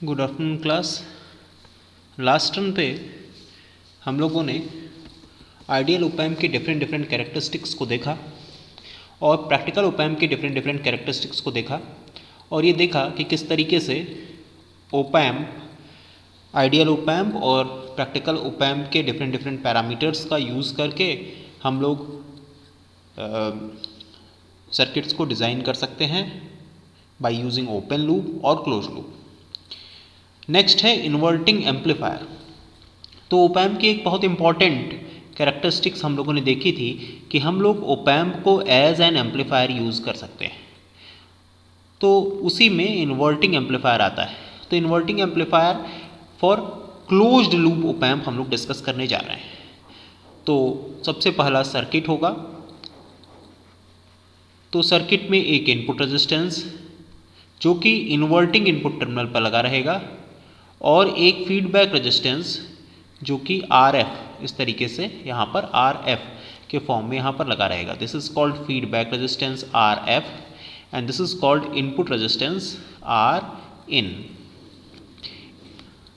Good afternoon class. Last term पे हम लोगों ने आइडियल ओपैम्प के डिफरेंट डिफरेंट कैरेक्टरिस्टिक्स को देखा और प्रैक्टिकल ओपैम्प के डिफरेंट डिफरेंट कैरेक्टरिस्टिक्स को देखा और ये देखा कि किस तरीके से ओपैम्प आइडियल ओपैम्प और प्रैक्टिकल ओपैम्प के डिफरेंट डिफरेंट पैरामीटर्स का यूज़ करके हम लोग सर्किट्स को डिज़ाइन कर सकते हैं बाय यूजिंग ओपन लूप और क्लोज लूप। नेक्स्ट है इन्वर्टिंग एम्पलीफायर। तो ओपैम्प की एक बहुत इंपॉर्टेंट कैरेक्टरिस्टिक्स हम लोगों ने देखी थी कि हम लोग ओपैम्प को एज एन एम्पलीफायर यूज़ कर सकते हैं, तो उसी में इन्वर्टिंग एम्पलीफायर आता है। तो inverting amplifier for closed loop op-amp हम लोग डिस्कस करने जा रहे हैं। तो सबसे पहला सर्किट होगा, तो सर्किट में एक इनपुट रेजिस्टेंस जो कि इन्वर्टिंग इनपुट टर्मिनल पर लगा रहेगा और एक फीडबैक रेजिस्टेंस जो कि RF इस तरीके से यहाँ पर RF के फॉर्म में यहाँ पर लगा रहेगा। This is called feedback resistance RF and this is called input resistance Rin।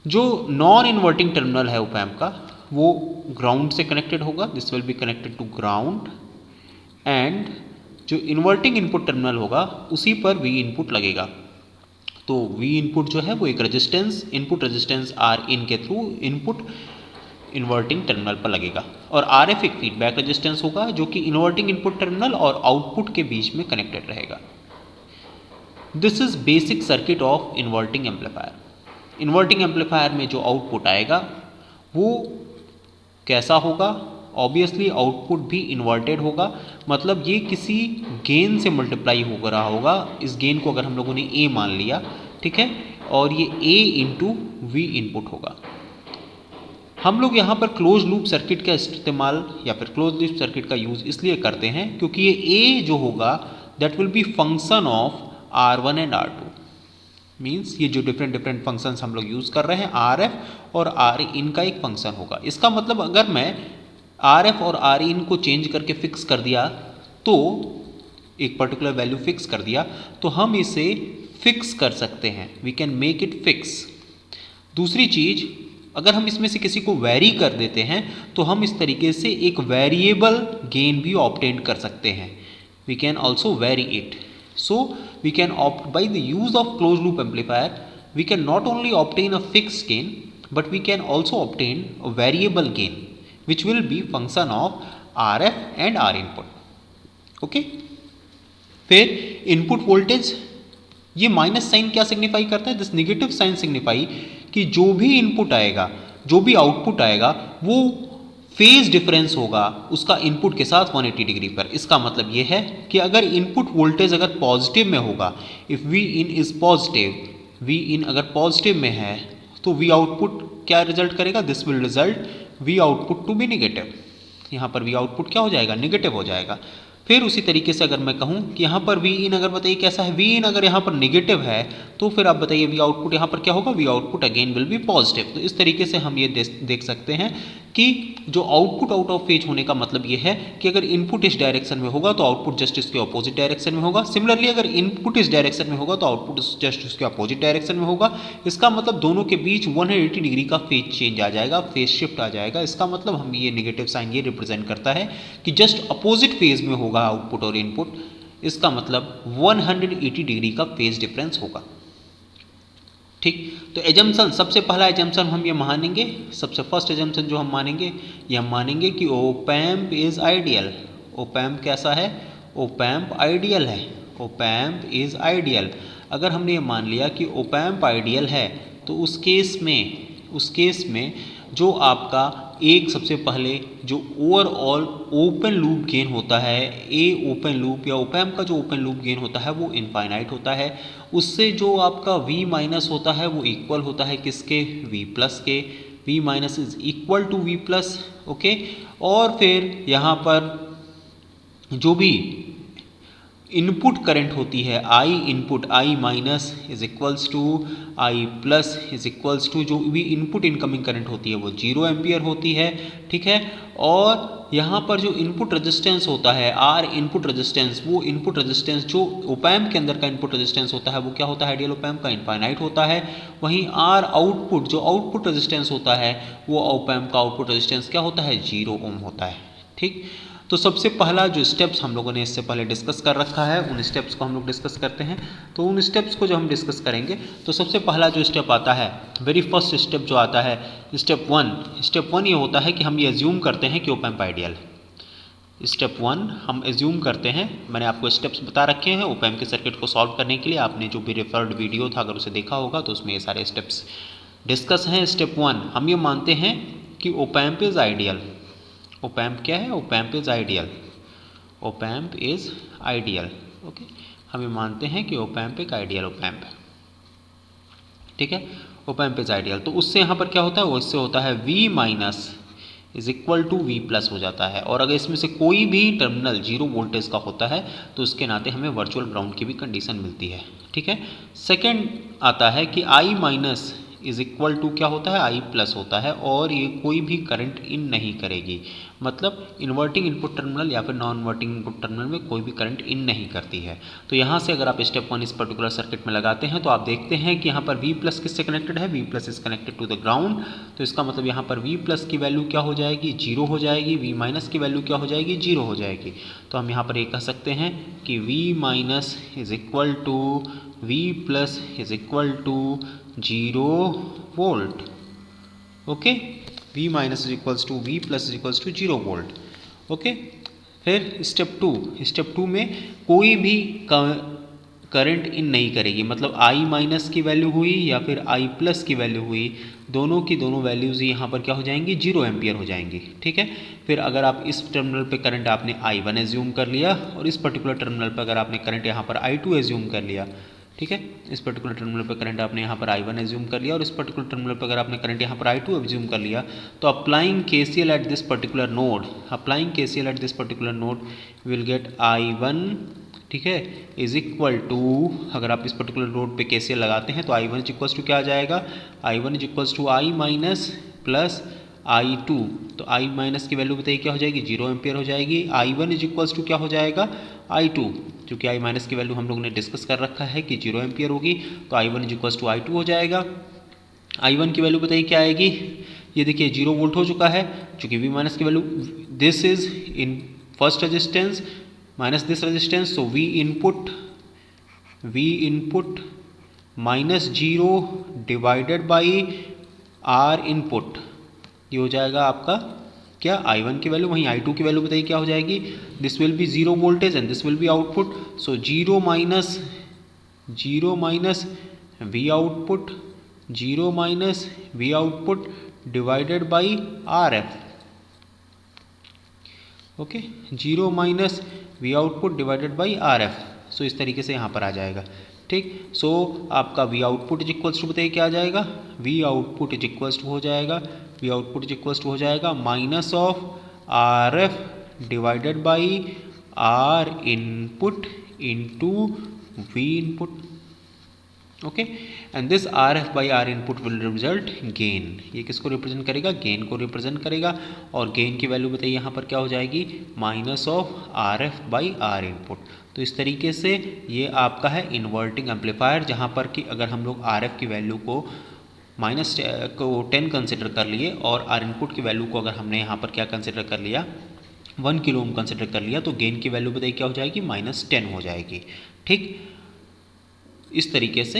जो नॉन इन्वर्टिंग टर्मिनल है ओपैम्प का वो ग्राउंड से कनेक्टेड होगा, this will be connected to ground, and जो इन्वर्टिंग इनपुट टर्मिनल होगा उसी पर V इनपुट लगेगा। तो V इनपुट जो है वो एक रेजिस्टेंस इनपुट रेजिस्टेंस Rin के थ्रू इनपुट इन्वर्टिंग टर्मिनल पर लगेगा और RF एक फीडबैक रेजिस्टेंस होगा जो कि इन्वर्टिंग इनपुट टर्मिनल और आउटपुट के बीच में कनेक्टेड रहेगा। This is basic circuit of inverting amplifier. Inverting amplifier में जो आउटपुट आएगा वो कैसा होगा? ऑब्वियसली आउटपुट भी इन्वर्टेड होगा, मतलब ये किसी गेन से मल्टीप्लाई हो रहा होगा। इस गेन को अगर हम लोगों ने A मान लिया, ठीक है, और ये A इंटू V इनपुट होगा। हम लोग यहाँ पर क्लोज लूप सर्किट का इस्तेमाल या फिर क्लोज लूप सर्किट का यूज़ इसलिए करते हैं क्योंकि ये A जो होगा that will be function of R1 and R2। Means ये जो डिफरेंट डिफरेंट फंक्शंस हम लोग यूज़ कर रहे हैं RF और Rin का एक फंक्शन होगा। इसका मतलब अगर मैं RF और Rin को चेंज करके फिक्स कर दिया, तो एक पर्टिकुलर वैल्यू फिक्स कर दिया, तो हम इसे फिक्स कर सकते हैं, we can make it fix. दूसरी चीज़, अगर हम इसमें से किसी को वेरी कर देते हैं तो हम इस तरीके से एक वेरिएबल गेन भी ऑब्टेन कर सकते हैं, we can also vary it. So we can opt by the use of closed loop amplifier, we can not only obtain a fixed gain but we can also obtain a variable gain which will be function of RF and R input. Okay? फिर input voltage, ये minus sign क्या signify करता है? This negative sign signify कि जो भी input आएगा, जो भी आउटपुट आएगा वो फेज डिफरेंस होगा उसका इनपुट के साथ 180 डिग्री पर। इसका मतलब ये है कि अगर इनपुट वोल्टेज अगर पॉजिटिव में होगा, if V in is positive, V in अगर पॉजिटिव में है तो V आउटपुट क्या रिजल्ट करेगा? This will result V output to be negative. यहाँ पर V आउटपुट क्या हो जाएगा? नेगेटिव हो जाएगा। फिर उसी तरीके से अगर मैं कहूँ कि यहाँ पर V in अगर बताइए कैसा है, V in अगर यहाँ पर नेगेटिव है तो फिर आप बताइए V आउटपुट यहाँ पर क्या होगा? V output again will be positive. तो इस तरीके से हम ये देख सकते हैं कि जो आउटपुट आउट ऑफ फेज होने का मतलब ये है कि अगर इनपुट इस डायरेक्शन में होगा तो आउटपुट जस्ट इसके अपोजिट डायरेक्शन में होगा। सिमिलरली अगर इनपुट इस डायरेक्शन में होगा तो आउटपुट जस्ट इसके अपोजिट डायरेक्शन में होगा। इसका मतलब दोनों के बीच 180 डिग्री का फेज चेंज आ जाएगा, फेज शिफ्ट आ जाएगा। इसका मतलब हम ये नेगेटिव साइन ये रिप्रेजेंट करता है कि जस्ट अपोजिट फेज में होगा आउटपुट और इनपुट। इसका मतलब 180 डिग्री का फेज डिफरेंस होगा। ठीक, तो एजम्पशन, सबसे पहला एजम्पशन हम ये मानेंगे, सबसे फर्स्ट एजम्पशन जो हम मानेंगे ये हम मानेंगे कि ओपैम्प इज आइडियल। ओपैम्प कैसा है? ओपैम्प आइडियल है। Op-amp is ideal. अगर हमने ये मान लिया कि ओपैम्प आइडियल है तो उस केस में जो आपका एक सबसे पहले जो ओवरऑल ओपन लूप गेन होता है, ए ओपन लूप या ओपैम्प का जो ओपन लूप गेन होता है वो इनफाइनाइट होता है। उससे जो आपका V माइनस होता है वो इक्वल होता है किसके? V प्लस के। V minus is equal to V plus. Okay, और फिर यहाँ पर जो भी इनपुट करंट होती है I input, I minus is equals to I plus is equals to जो भी इनपुट इनकमिंग करंट होती है वो 0 एम्पियर होती है, ठीक है। और यहाँ पर जो इनपुट रेजिस्टेंस होता है आर इनपुट रेजिस्टेंस, वो इनपुट रेजिस्टेंस जो ओपैम्प के अंदर का इनपुट रेजिस्टेंस होता है वो क्या होता है, आइडियल ओपैम्प का इनफाइनाइट होता है। वहीं आर आउटपुट जो आउटपुट रेजिस्टेंस होता है वो ओपैम्प का आउटपुट रेजिस्टेंस क्या होता है, 0 ओम होता है, ठीक। तो सबसे पहला जो स्टेप्स हम लोगों ने इससे पहले डिस्कस कर रखा है उन स्टेप्स को हम लोग डिस्कस करते हैं। तो उन स्टेप्स को जो हम डिस्कस करेंगे तो सबसे पहला जो स्टेप आता है, वेरी फर्स्ट स्टेप जो आता है, स्टेप वन ये होता है कि हम ये एज्यूम करते हैं कि ओपैम्प आइडियल। स्टेप 1 हम एज्यूम करते हैं, मैंने आपको स्टेप्स बता रखे हैं ओपैम्प के सर्किट को सॉल्व करने के लिए, आपने जो भी रेफर्ड वीडियो था अगर उसे देखा होगा तो उसमें ये सारे स्टेप्स डिस्कस हैं। स्टेप 1 हम ये मानते हैं कि ओपैम्प इज़ आइडियल। ओपैम्प क्या है, op-amp is ideal, op-amp is ideal, okay. हम ये मानते हैं कि ओपैम्प एक आइडियल ओपैम्प है, ठीक है। ओपैम्प इज़ आइडियल, तो उससे यहाँ पर क्या होता है, वो इससे होता है V minus is equal to V plus हो जाता है। और अगर इसमें से कोई भी टर्मिनल 0 वोल्टेज का होता है तो उसके नाते हमें वर्चुअल ग्राउंड की भी कंडीशन मिलती है, ठीक है। सेकेंड आता है कि I minus is equal to क्या होता है, आई प्लस होता है और ये कोई भी करंट इन नहीं करेगी, मतलब इन्वर्टिंग इनपुट टर्मिनल या फिर नॉन इन्वर्टिंग इनपुट टर्मिनल में कोई भी करंट इन नहीं करती है। तो यहाँ से अगर आप स्टेप 1 इस पर्टिकुलर सर्किट में लगाते हैं तो आप देखते हैं कि यहाँ पर V प्लस किससे कनेक्टेड है, V plus is connected to the ground. तो इसका मतलब यहाँ पर V प्लस की वैल्यू क्या हो जाएगी, 0 हो जाएगी, V माइनस की वैल्यू क्या हो जाएगी, 0 हो जाएगी। तो हम यहाँ पर ये कह सकते हैं कि V minus is equal to V plus is equal to 0 volt, okay. V minus is equals to V plus is equals to 0 volt, okay. फिर स्टेप टू में कोई भी करंट इन नहीं करेगी, मतलब I माइनस की वैल्यू हुई या फिर I प्लस की वैल्यू हुई, दोनों की दोनों वैल्यूज़ यहाँ पर क्या हो जाएंगी, 0 एम्पियर हो जाएंगी, ठीक है। फिर अगर आप इस टर्मिनल पे करंट आपने I1 एज्यूम कर लिया और इस पर्टिकुलर टर्मिनल पर अगर आपने करंट यहाँ पर I2 एज्यूम कर लिया, ठीक है। इस पर्टिकुलर टर्मिनल पर करंट आपने यहाँ पर I1 एज्यूम कर लिया और इस पर्टिकुलर टर्मिनल पर अगर आपने करंट यहाँ पर I2 एज्यूम कर लिया, तो applying KCL at this particular node, applying KCL at this particular node will get I1, ठीक है, इज इक्वल टू, अगर आप इस पर्टिकुलर नोड पे KCL लगाते हैं तो I1 इज इक्वल्स टू क्या आ जाएगा, I1 is equals to I minus plus I2। तो I माइनस की वैल्यू बताइए क्या हो जाएगी, 0 एम्पियर हो जाएगी। I1 इज इक्वल्स टू क्या हो जाएगा, I2, क्योंकि I माइनस की वैल्यू हम लोग ने डिस्कस कर रखा है कि 0 एम्पियर होगी, तो I1 is equals to I2 हो जाएगा। I1 की वैल्यू बताइए क्या आएगी, ये देखिए 0 वोल्ट हो चुका है, चूँकि V माइनस की value, this is in first resistance minus this resistance, so V input minus 0 divided by R input, ये हो जाएगा आपका क्या, I1 की वैल्यू। वहीं I2 की वैल्यू बताइए क्या हो जाएगी, this will B 0 voltage and this will B output, so 0 minus V output, 0 minus V output divided by RF, okay, 0 minus V output divided by RF। सो इस तरीके से यहाँ पर आ जाएगा, ठीक। सो आपका V output is equals to बताइए क्या आ जाएगा, V output is equals to हो जाएगा, V output is equals to हो जाएगा minus of RF divided by R input into V input, okay. And this RF by R input will result gain, ये किसको रिप्रेजेंट करेगा, gain को represent करेगा। और गेन की वैल्यू बताइए यहाँ पर क्या हो जाएगी, minus of RF by R input. तो इस तरीके से ये आपका है इन्वर्टिंग एम्पलीफायर, जहाँ पर कि अगर हम लोग RF की वैल्यू को -10 कंसिडर कर लिए और R इनपुट की वैल्यू को अगर हमने यहाँ पर क्या कंसिडर कर लिया, 1 किलो ओम कंसिडर कर लिया, तो गेन की वैल्यू बताइए क्या हो जाएगी, -10 हो जाएगी, ठीक। इस तरीके से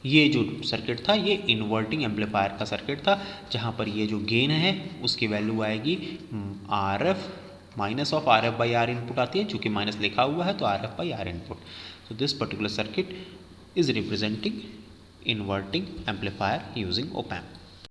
ये जो सर्किट था ये इन्वर्टिंग एम्पलीफायर का सर्किट था, जहाँ पर ये जो गेन है उसकी वैल्यू आएगी RF minus of RF by R input आती है, चूँकि माइनस लिखा हुआ है तो RF by R input. So this particular circuit is representing inverting amplifier using op amp.